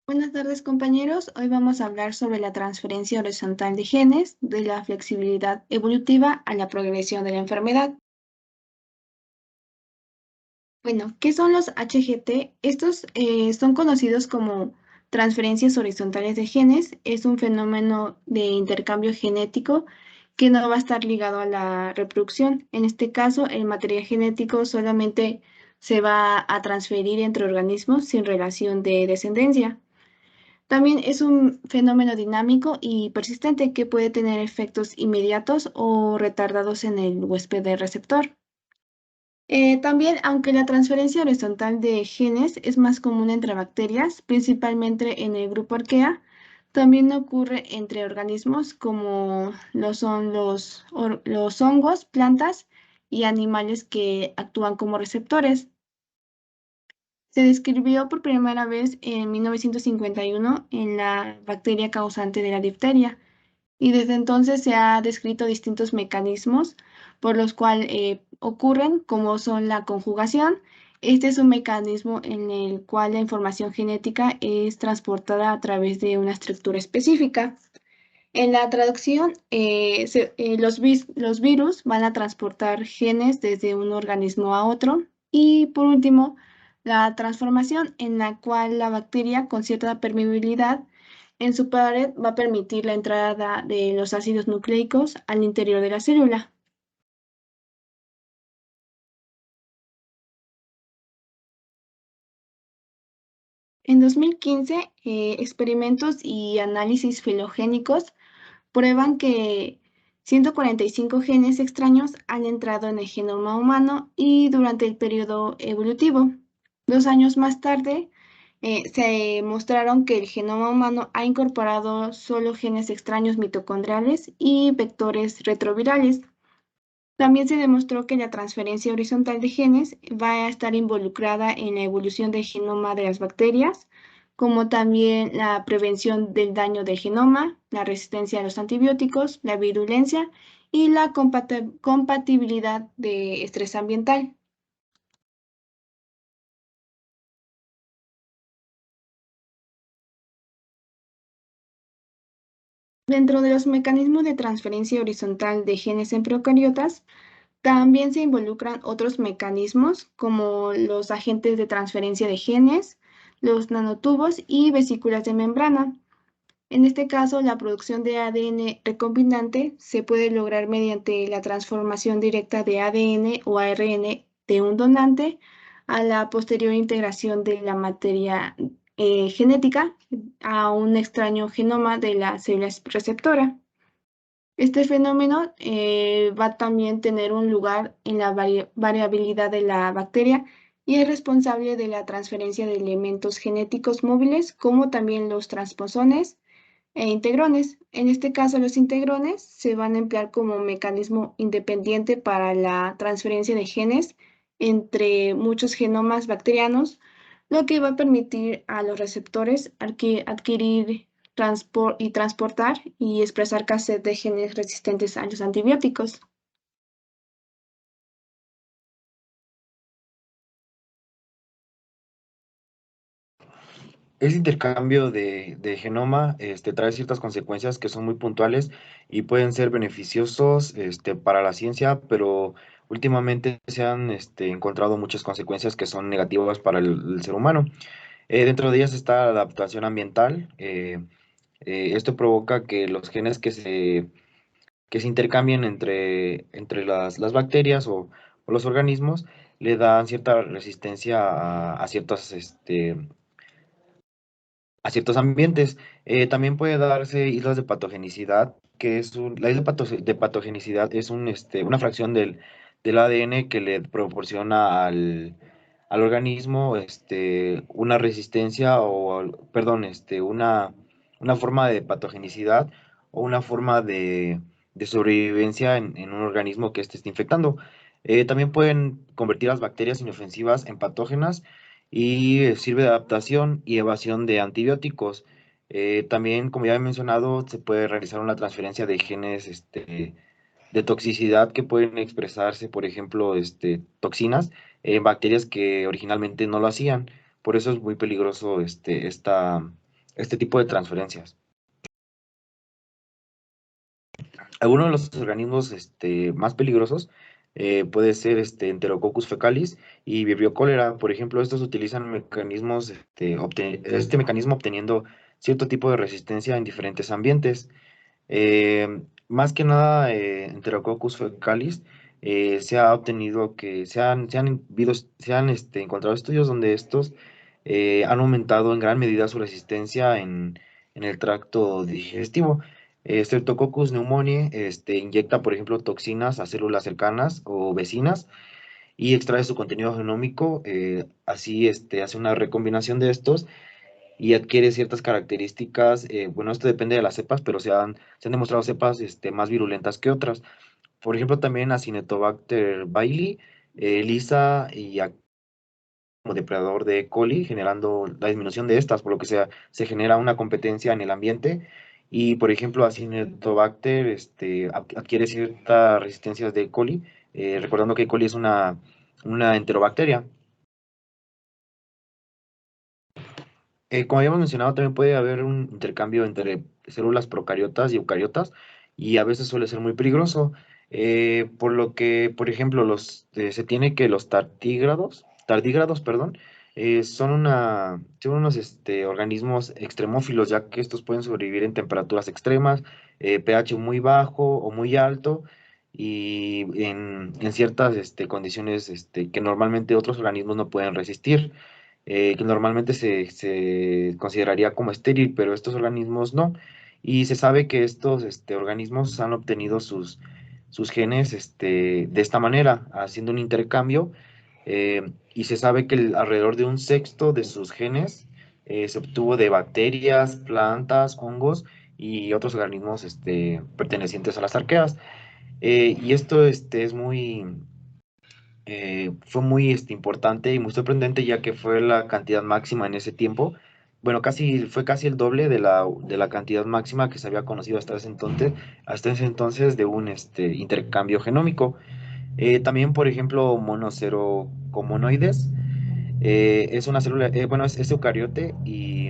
Buenas tardes, compañeros. Hoy vamos a hablar sobre la transferencia horizontal de genes, de la flexibilidad evolutiva a la progresión de la enfermedad. Bueno, ¿qué son los HGT? Estos son conocidos como transferencias horizontales de genes. Es un fenómeno de intercambio genético que no va a estar ligado a la reproducción. En este caso, el material genético solamente se va a transferir entre organismos sin relación de descendencia. También es un fenómeno dinámico y persistente que puede tener efectos inmediatos o retardados en el huésped del receptor. También, aunque la transferencia horizontal de genes es más común entre bacterias, principalmente en el grupo Archaea, también ocurre entre organismos como lo son los hongos, plantas y animales que actúan como receptores. Se describió por primera vez en 1951 en la bacteria causante de la difteria y desde entonces se ha descrito distintos mecanismos por los cuales ocurren, como son la conjugación. Este es un mecanismo en el cual la información genética es transportada a través de una estructura específica. En la traducción, los virus van a transportar genes desde un organismo a otro. Y por último, la transformación en la cual la bacteria con cierta permeabilidad en su pared va a permitir la entrada de los ácidos nucleicos al interior de la célula. En 2015, experimentos y análisis filogénicos prueban que 145 genes extraños han entrado en el genoma humano y durante el periodo evolutivo. 2 años más tarde, se mostraron que el genoma humano ha incorporado solo genes extraños mitocondriales y vectores retrovirales. También se demostró que la transferencia horizontal de genes va a estar involucrada en la evolución del genoma de las bacterias, como también la prevención del daño del genoma, la resistencia a los antibióticos, la virulencia y la compatibilidad de estrés ambiental. Dentro de los mecanismos de transferencia horizontal de genes en procariotas, también se involucran otros mecanismos como los agentes de transferencia de genes, los nanotubos y vesículas de membrana. En este caso, la producción de ADN recombinante se puede lograr mediante la transformación directa de ADN o ARN de un donante a la posterior integración de la materia genética a un extraño genoma de la célula receptora. Este fenómeno va a también tener un lugar en la variabilidad de la bacteria y es responsable de la transferencia de elementos genéticos móviles como también los transposones e integrones. En este caso, los integrones se van a emplear como mecanismo independiente para la transferencia de genes entre muchos genomas bacterianos, lo que va a permitir a los receptores adquirir y transportar y expresar cassette de genes resistentes a los antibióticos. Ese intercambio de genoma trae ciertas consecuencias que son muy puntuales y pueden ser beneficiosos para la ciencia, pero últimamente se han encontrado muchas consecuencias que son negativas para el ser humano. Dentro de ellas está la adaptación ambiental. Esto provoca que los genes que se intercambien entre las bacterias o los organismos le dan cierta resistencia a ciertos ambientes. También puede darse islas de patogenicidad, la isla de patogenicidad es una fracción del ADN que le proporciona al organismo una resistencia perdón, una forma de patogenicidad o una forma de sobrevivencia en un organismo que esté infectando. También pueden convertir las bacterias inofensivas en patógenas y sirve de adaptación y evasión de antibióticos. También, como ya he mencionado, se puede realizar una transferencia de genes de toxicidad que pueden expresarse, por ejemplo, toxinas en bacterias que originalmente no lo hacían. Por eso es muy peligroso este tipo de transferencias. Algunos de los organismos más peligrosos puede ser Enterococcus fecalis y Vibrio cholera. Por ejemplo, estos utilizan mecanismos, este mecanismo obteniendo cierto tipo de resistencia en diferentes ambientes. Más que nada, Enterococcus fecalis se ha obtenido que se han encontrado estudios donde estos han aumentado en gran medida su resistencia en el tracto digestivo. Streptococcus pneumoniae inyecta, por ejemplo, toxinas a células cercanas o vecinas y extrae su contenido genómico. Así hace una recombinación de estos y adquiere ciertas características. Bueno, esto depende de las cepas, pero se han demostrado cepas más virulentas que otras. Por ejemplo, también Acinetobacter bailey, lisa y como depredador de E. coli, generando la disminución de estas, por lo que se genera una competencia en el ambiente. Y, por ejemplo, Acinetobacter adquiere ciertas resistencias de E. coli, recordando que E. coli es una enterobacteria. Como habíamos mencionado, también puede haber un intercambio entre células procariotas y eucariotas y a veces suele ser muy peligroso, por lo que, por ejemplo, se tiene que los tardígrados, perdón, son unos organismos extremófilos, ya que estos pueden sobrevivir en temperaturas extremas, pH muy bajo o muy alto y en ciertas condiciones que normalmente otros organismos no pueden resistir, que normalmente se consideraría como estéril, pero estos organismos no. Y se sabe que estos organismos han obtenido sus genes de esta manera, haciendo un intercambio, y se sabe que alrededor de un sexto de sus genes se obtuvo de bacterias, plantas, hongos y otros organismos pertenecientes a las arqueas. Y esto fue muy importante y muy sorprendente, ya que fue la cantidad máxima en ese tiempo. Bueno, fue casi el doble de la cantidad máxima que se había conocido hasta ese entonces de un intercambio genómico. También, por ejemplo, monocerocomonoides, es una célula, bueno, es eucariote y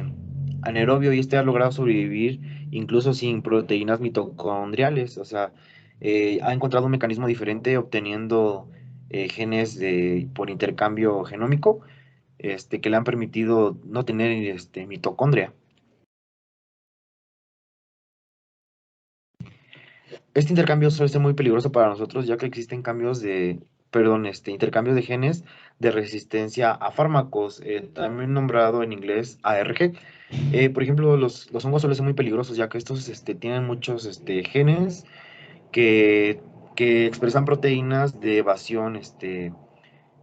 anaerobio, y ha logrado sobrevivir incluso sin proteínas mitocondriales. O sea, ha encontrado un mecanismo diferente obteniendo genes por intercambio genómico, que le han permitido no tener mitocondria. Este intercambio suele ser muy peligroso para nosotros, ya que existen intercambios de genes de resistencia a fármacos, también nombrado en inglés ARG. Por ejemplo, los hongos suelen ser muy peligrosos, ya que estos tienen muchos genes que, que expresan proteínas de evasión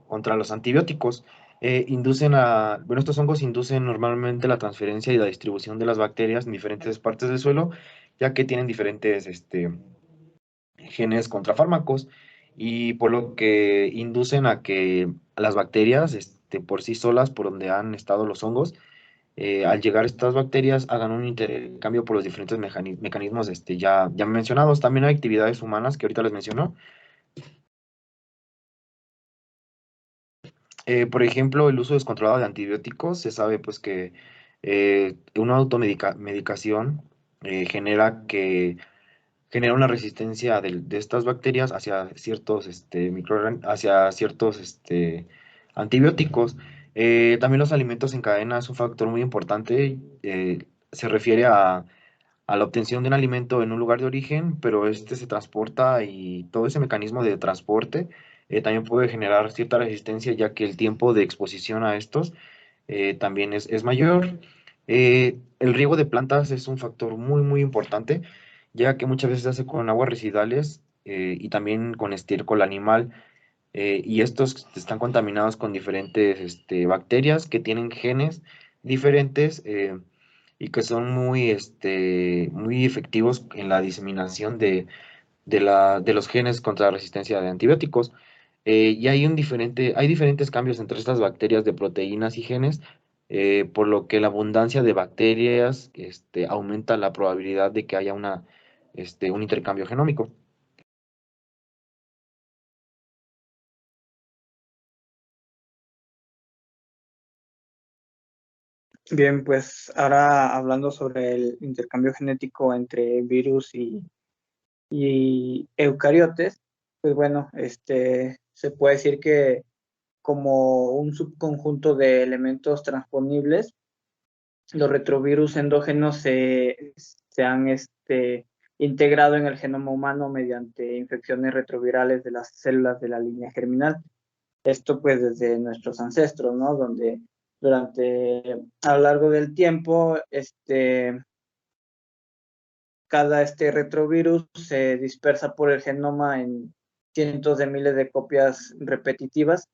contra los antibióticos. Bueno, estos hongos inducen normalmente la transferencia y la distribución de las bacterias en diferentes partes del suelo, ya que tienen diferentes genes contra fármacos, y por lo que inducen a que las bacterias por sí solas, por donde han estado los hongos, al llegar estas bacterias, hagan un intercambio por los diferentes mecanismos ya mencionados. También hay actividades humanas que ahorita les menciono. Por ejemplo, el uso descontrolado de antibióticos. Se sabe pues que una automedicación genera una resistencia de estas bacterias hacia ciertos, hacia ciertos antibióticos. También los alimentos en cadena es un factor muy importante. Se refiere a la obtención de un alimento en un lugar de origen, pero este se transporta, y todo ese mecanismo de transporte también puede generar cierta resistencia, ya que el tiempo de exposición a estos también es mayor. El riego de plantas es un factor muy, muy importante, ya que muchas veces se hace con aguas residuales y también con estiércol animal, y estos están contaminados con diferentes bacterias que tienen genes diferentes, y que son muy efectivos en la diseminación de los genes contra la resistencia de antibióticos. Y hay diferentes cambios entre estas bacterias de proteínas y genes, por lo que la abundancia de bacterias aumenta la probabilidad de que haya un intercambio genómico. Bien, pues ahora hablando sobre el intercambio genético entre virus y eucariotes, pues bueno, se puede decir que como un subconjunto de elementos transponibles, los retrovirus endógenos se han integrado en el genoma humano mediante infecciones retrovirales de las células de la línea germinal. Esto pues desde nuestros ancestros, ¿no? Donde a lo largo del tiempo, cada retrovirus se dispersa por el genoma en cientos de miles de copias repetitivas.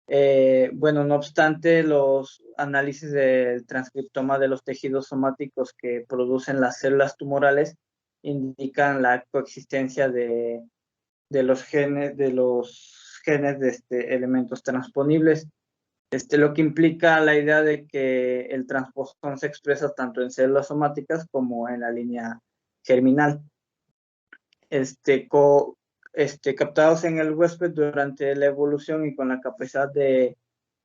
Bueno, no obstante, los análisis del transcriptoma de los tejidos somáticos que producen las células tumorales indican la coexistencia de los genes de elementos transponibles. Lo que implica la idea de que el transposón se expresa tanto en células somáticas como en la línea germinal. Captados en el huésped durante la evolución y con la capacidad de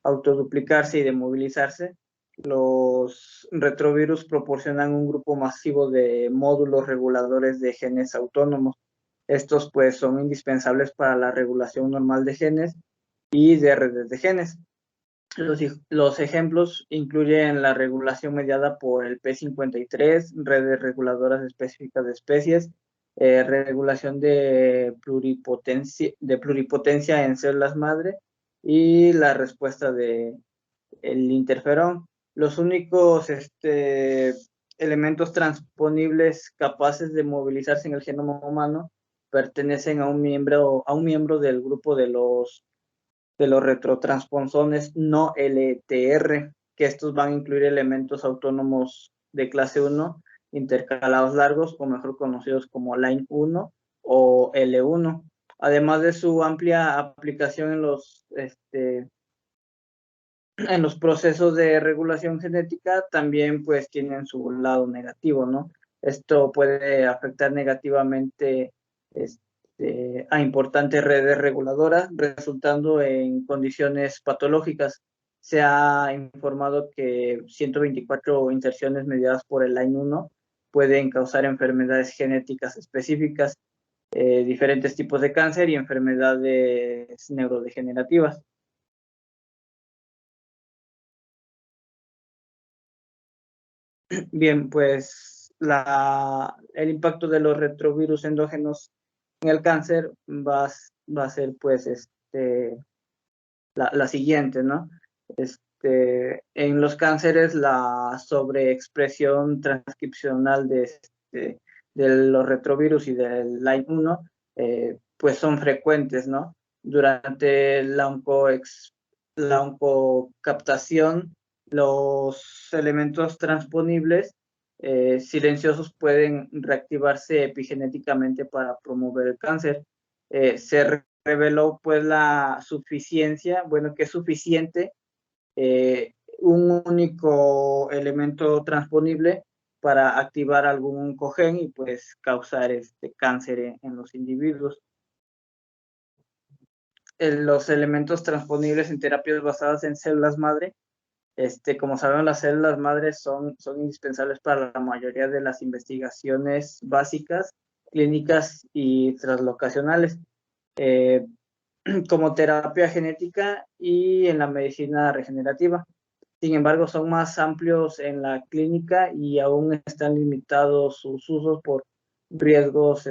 autoduplicarse y de movilizarse, los retrovirus proporcionan un grupo masivo de módulos reguladores de genes autónomos. Estos pues son indispensables para la regulación normal de genes y de redes de genes. Los ejemplos incluyen la regulación mediada por el P53, redes reguladoras específicas de especies, regulación de pluripotencia en células madre y la respuesta del interferón. Los únicos elementos transponibles capaces de movilizarse en el genoma humano pertenecen a un miembro del grupo de los retrotransponsones no LTR, que estos van a incluir elementos autónomos de clase 1 intercalados largos, o mejor conocidos como line 1 o L1. Además de su amplia aplicación en los procesos de regulación genética, también pues tienen su lado negativo, ¿no? Esto puede afectar negativamente a importantes redes reguladoras, resultando en condiciones patológicas. Se ha informado que 124 inserciones mediadas por el line 1 pueden causar enfermedades genéticas específicas, diferentes tipos de cáncer y enfermedades neurodegenerativas. Bien, pues el impacto de los retrovirus endógenos en el cáncer va a ser pues la siguiente, ¿no? En los cánceres la sobreexpresión transcripcional de los retrovirus y del line 1 pues son frecuentes, ¿no? Durante la oncocaptación, los elementos transponibles silenciosos pueden reactivarse epigenéticamente para promover el cáncer. Se reveló pues la suficiencia, bueno, que es suficiente un único elemento transponible para activar algún oncogen y pues causar cáncer en los individuos. Los elementos transponibles en terapias basadas en células madre, como saben, las células madres son indispensables para la mayoría de las investigaciones básicas, clínicas y translocacionales, como terapia genética y en la medicina regenerativa. Sin embargo, son más amplios en la clínica y aún están limitados sus usos por riesgos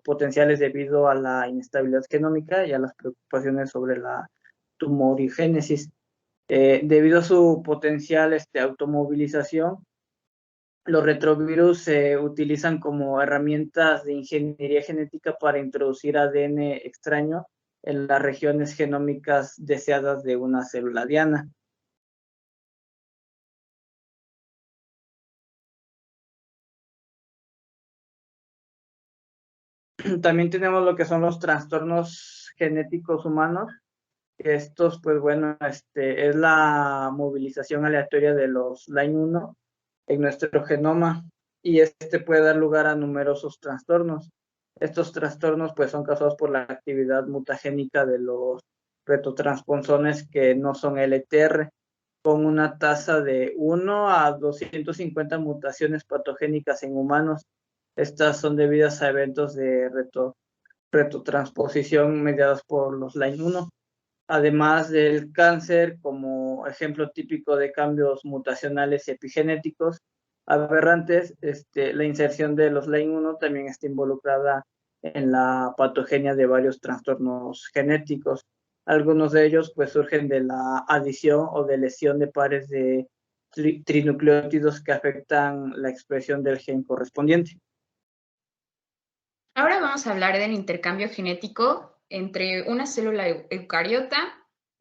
potenciales debido a la inestabilidad genómica y a las preocupaciones sobre la tumorigénesis. Debido a su potencial automovilización, los retrovirus se utilizan como herramientas de ingeniería genética para introducir ADN extraño en las regiones genómicas deseadas de una célula diana. También tenemos lo que son los trastornos genéticos humanos. Estos, pues bueno, es la movilización aleatoria de los line 1 en nuestro genoma y puede dar lugar a numerosos trastornos. Estos trastornos pues son causados por la actividad mutagénica de los retrotransponsones que no son LTR. con una tasa de 1 a 250 mutaciones patogénicas en humanos. Estas son debidas a eventos de retrotransposición mediados por los LAIN1. Además del cáncer, como ejemplo típico de cambios mutacionales epigenéticos aberrantes, la inserción de los LAIN1 también está involucrada en la patogenia de varios trastornos genéticos. Algunos de ellos pues surgen de la adición o de lesión de pares de trinucleótidos que afectan la expresión del gen correspondiente. Ahora vamos a hablar del intercambio genético entre una célula eucariota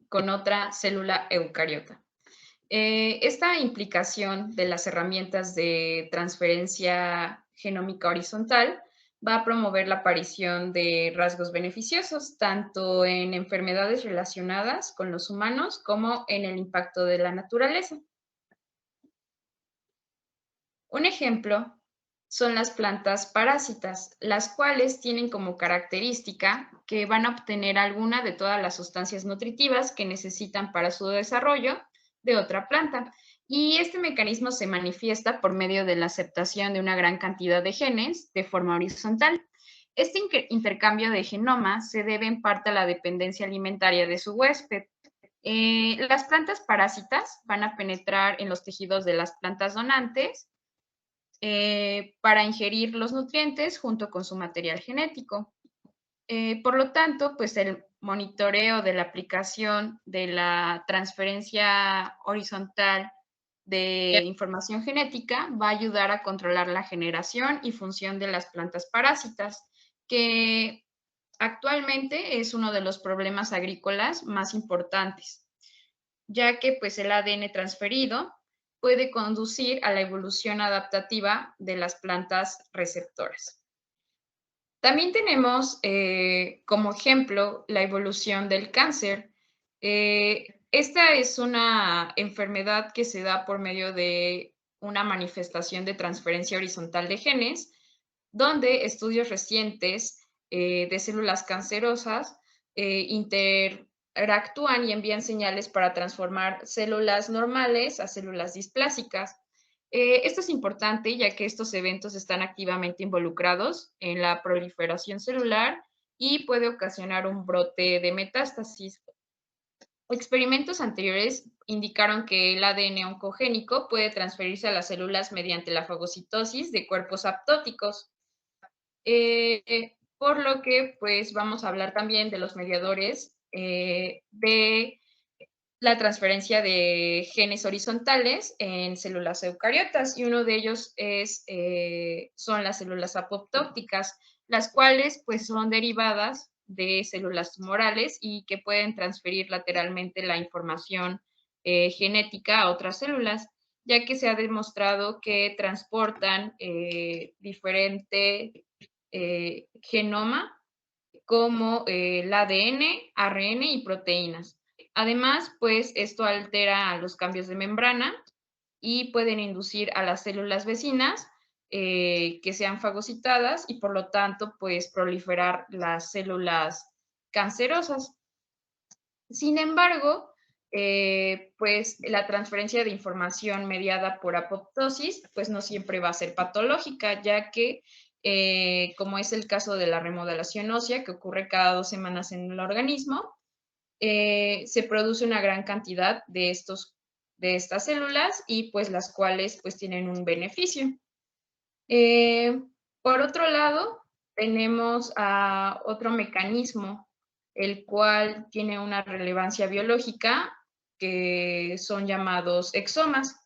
con otra célula eucariota. Esta implicación de las herramientas de transferencia genómica horizontal va a promover la aparición de rasgos beneficiosos, tanto en enfermedades relacionadas con los humanos como en el impacto de la naturaleza. Un ejemplo son las plantas parásitas, las cuales tienen como característica que van a obtener alguna de todas las sustancias nutritivas que necesitan para su desarrollo de otra planta. Y este mecanismo se manifiesta por medio de la aceptación de una gran cantidad de genes de forma horizontal. Este intercambio de genoma se debe en parte a la dependencia alimentaria de su huésped. Las plantas parásitas van a penetrar en los tejidos de las plantas donantes para ingerir los nutrientes junto con su material genético. Por lo tanto, pues el monitoreo de la aplicación de la transferencia horizontal de información genética va a ayudar a controlar la generación y función de las plantas parásitas, que actualmente es uno de los problemas agrícolas más importantes, ya que pues el ADN transferido puede conducir a la evolución adaptativa de las plantas receptoras. También tenemos como ejemplo la evolución del cáncer. Esta es una enfermedad que se da por medio de una manifestación de transferencia horizontal de genes, donde estudios recientes de células cancerosas interactúan y envían señales para transformar células normales a células displásicas. Esto es importante ya que estos eventos están activamente involucrados en la proliferación celular y puede ocasionar un brote de metástasis. Experimentos anteriores indicaron que el ADN oncogénico puede transferirse a las células mediante la fagocitosis de cuerpos apoptóticos. Por lo que, pues, vamos a hablar también de los mediadores de la transferencia de genes horizontales en células eucariotas, y uno de ellos son las células apoptóticas, las cuales, pues, son derivadas de células tumorales y que pueden transferir lateralmente la información genética a otras células, ya que se ha demostrado que transportan diferente genoma como el ADN, ARN y proteínas. Además, pues esto altera los cambios de membrana y pueden inducir a las células vecinas que sean fagocitadas y por lo tanto, pues proliferar las células cancerosas. Sin embargo, pues la transferencia de información mediada por apoptosis, pues no siempre va a ser patológica, ya que como es el caso de la remodelación ósea, que ocurre cada 2 semanas en el organismo, se produce una gran cantidad de estas células y pues las cuales pues tienen un beneficio. Por otro lado, tenemos otro mecanismo, el cual tiene una relevancia biológica, que son llamados exosomas.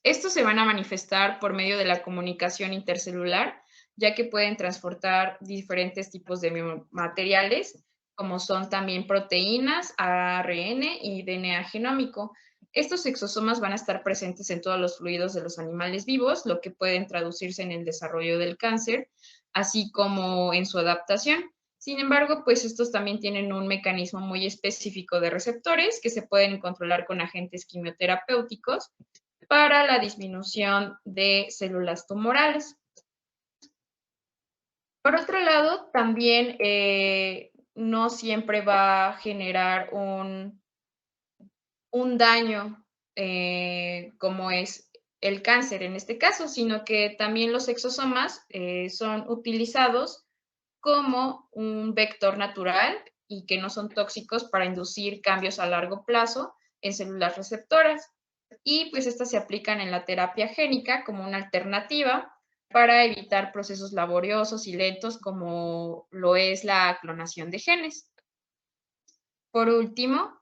Estos se van a manifestar por medio de la comunicación intercelular, ya que pueden transportar diferentes tipos de materiales, como son también proteínas, ARN y DNA genómico. Estos exosomas van a estar presentes en todos los fluidos de los animales vivos, lo que pueden traducirse en el desarrollo del cáncer, así como en su adaptación. Sin embargo, pues estos también tienen un mecanismo muy específico de receptores que se pueden controlar con agentes quimioterapéuticos para la disminución de células tumorales. Por otro lado, también no siempre va a generar un un daño como es el cáncer en este caso, sino que también los exosomas son utilizados como un vector natural y que no son tóxicos para inducir cambios a largo plazo en células receptoras. Y pues estas se aplican en la terapia génica como una alternativa para evitar procesos laboriosos y lentos como lo es la clonación de genes. Por último,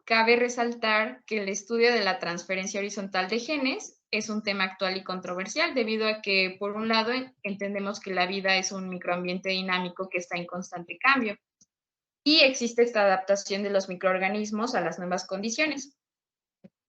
cabe resaltar que el estudio de la transferencia horizontal de genes es un tema actual y controversial debido a que, por un lado, entendemos que la vida es un microambiente dinámico que está en constante cambio y existe esta adaptación de los microorganismos a las nuevas condiciones.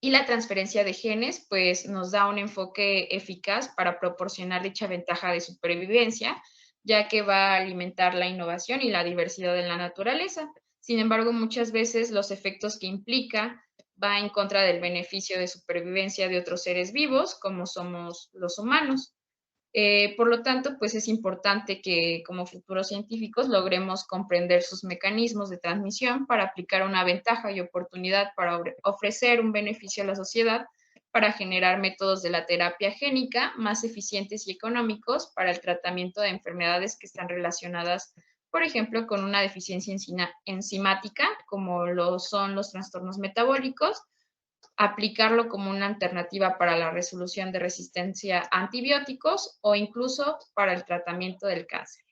Y la transferencia de genes, pues, nos da un enfoque eficaz para proporcionar dicha ventaja de supervivencia, ya que va a alimentar la innovación y la diversidad en la naturaleza. Sin embargo, muchas veces los efectos que implica va en contra del beneficio de supervivencia de otros seres vivos, como somos los humanos. Por lo tanto, pues es importante que como futuros científicos logremos comprender sus mecanismos de transmisión para aplicar una ventaja y oportunidad para ofrecer un beneficio a la sociedad, para generar métodos de la terapia génica más eficientes y económicos para el tratamiento de enfermedades que están relacionadas, por ejemplo, con una deficiencia enzimática, como lo son los trastornos metabólicos, aplicarlo como una alternativa para la resolución de resistencia a antibióticos o incluso para el tratamiento del cáncer.